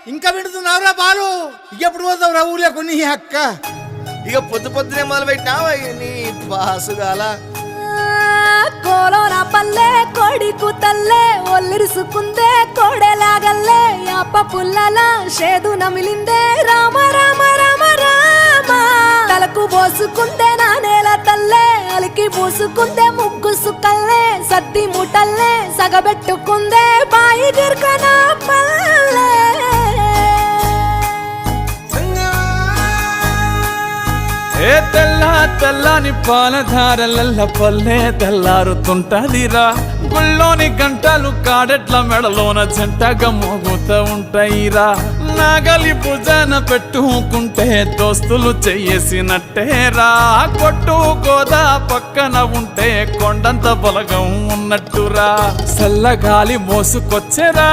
ఇంకా వింటున్నావురా బాలు? ఎప్పుడు పోతావు రా ఊర్లో కొన్ని అక్క? ఇక పొద్దునే మొదలు పెట్టినావా నీ బాసుగాల? కోలోన పల్లె కోడి కూతల్లే ఒల్లిరుసుకుందే కోడెలాగల్లే అప్ప పుల్లల షేదు నమిలిందే రామ రామ రామ రామ తలకు పోసుకుందే నా నేల తల్లే అలికి పూసుకుందే ముగ్గు సుక్కల్లే సద్ది ముటల్లే సగబెట్టుకుందే బాయి గిర్కన పల్లె ఏ తెల్లని పాలధారలల్ల పల్లె తెల్లారుతుంటదిరా గుళ్ళోని గంటలు కాడెట్ల మెడలోన జంటగా మోగుతూ ఉంటాయిరా నాగలి భుజాన పెట్టుకుంటే దోస్తులు చెయ్యేసినట్టేరా కొట్టు గోదా పక్కన ఉంటే కొండంత బలగం ఉన్నట్టురా చల్లగాలి మోసుకొచ్చెరా